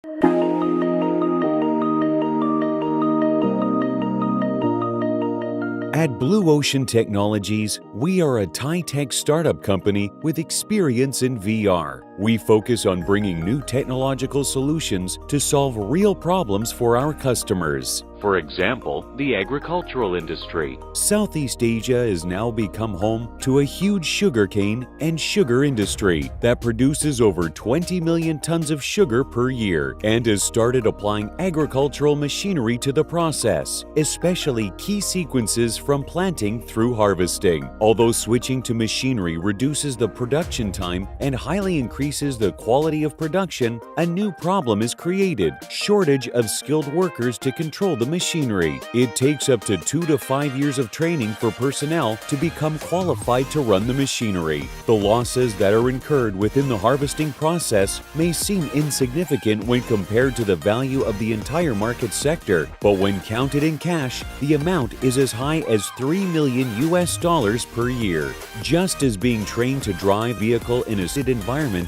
At Blue Ocean Technologies, we are a high-tech startup company with experience in VR. We focus on bringing new technological solutions to solve real problems for our customers. For example, the agricultural industry. Southeast Asia has now become home to a huge sugarcane and sugar industry that produces over 20 million tons of sugar per year and has started applying agricultural machinery to the process, especially key sequences from planting through harvesting. Although switching to machinery reduces the production time and highly increases the quality of production, a new problem is created: shortage of skilled workers to control the machinery. It takes up to 2 to 5 years of training for personnel to become qualified to run the machinery. The losses that are incurred within the harvesting process may seem insignificant when compared to the value of the entire market sector, but when counted in cash, the amount is as high as $3 million per year. Just as being trained to drive a vehicle in a city environment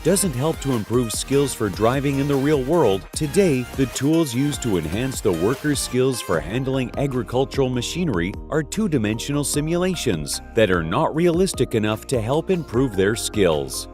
doesn't help to improve skills for driving in the real world, today the tools used to enhance the workers' skills for handling agricultural machinery are two-dimensional simulations that are not realistic enough to help improve their skills.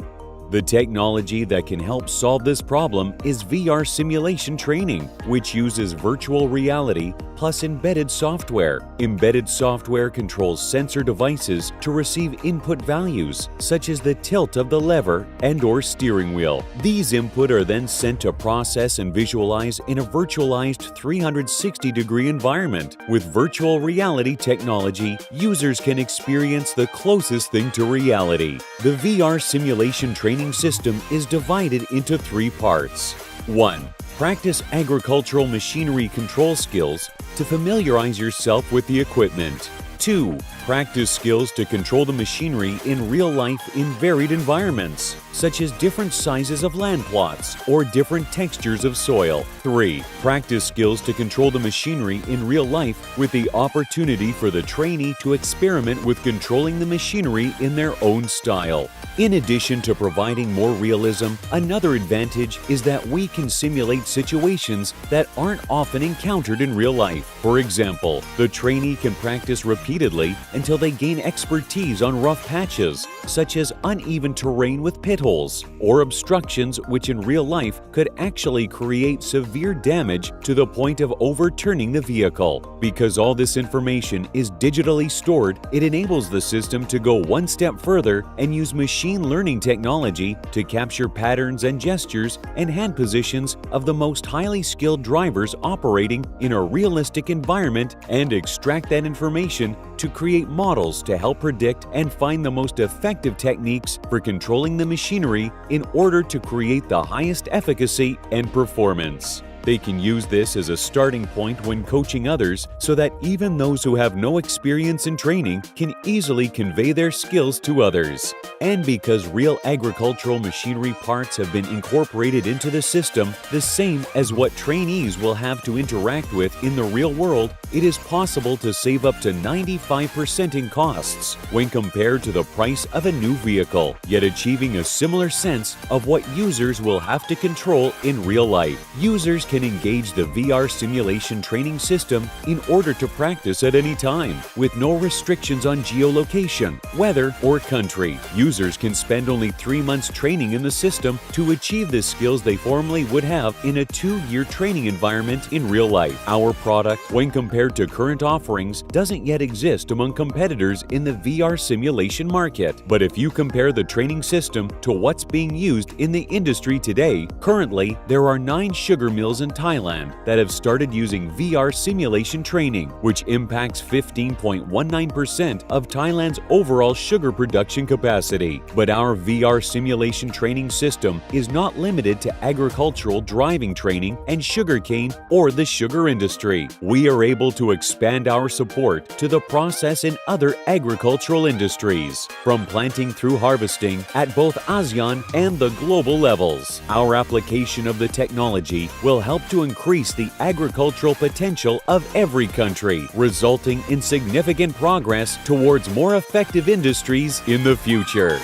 The technology that can help solve this problem is VR simulation training, which uses virtual reality plus embedded software. Embedded software controls sensor devices to receive input values, such as the tilt of the lever and/or steering wheel. These input are then sent to process and visualize in a virtualized 360-degree environment. With virtual reality technology, users can experience the closest thing to reality. The VR simulation training system is divided into 3 parts. 1. Practice agricultural machinery control skills to familiarize yourself with the equipment. 2. Practice skills to control the machinery in real life in varied environments, such as different sizes of land plots or different textures of soil. 3. Practice skills to control the machinery in real life with the opportunity for the trainee to experiment with controlling the machinery in their own style. In addition to providing more realism, another advantage is that we can simulate situations that aren't often encountered in real life. For example, the trainee can practice repeatedly until they gain expertise on rough patches, such as uneven terrain with pit holes, or obstructions which in real life could actually create severe damage to the point of overturning the vehicle. Because all this information is digitally stored, it enables the system to go one step further and use machine learning technology to capture patterns and gestures and hand positions of the most highly skilled drivers operating in a realistic environment and extract that information to create models to help predict and find the most effective techniques for controlling the machinery in order to create the highest efficacy and performance. They can use this as a starting point when coaching others so that even those who have no experience in training can easily convey their skills to others. And because real agricultural machinery parts have been incorporated into the system, the same as what trainees will have to interact with in the real world, it is possible to save up to 95% in costs when compared to the price of a new vehicle, yet achieving a similar sense of what users will have to control in real life. Users can engage the VR simulation training system in order to practice at any time, with no restrictions on geolocation, weather, or country. Users can spend only 3 months training in the system to achieve the skills they formerly would have in a 2-year training environment in real life. Our product, when compared to current offerings, doesn't yet exist among competitors in the VR simulation market. But if you compare the training system to what's being used in the industry today, currently there are 9 sugar mills in Thailand that have started using VR simulation training, which impacts 15.19% of Thailand's overall sugar production capacity. But our VR simulation training system is not limited to agricultural driving training and sugarcane or the sugar industry. We are able to expand our support to the process in other agricultural industries, from planting through harvesting at both ASEAN and the global levels. Our application of the technology will help to increase the agricultural potential of every country, resulting in significant progress towards more effective industries in the future.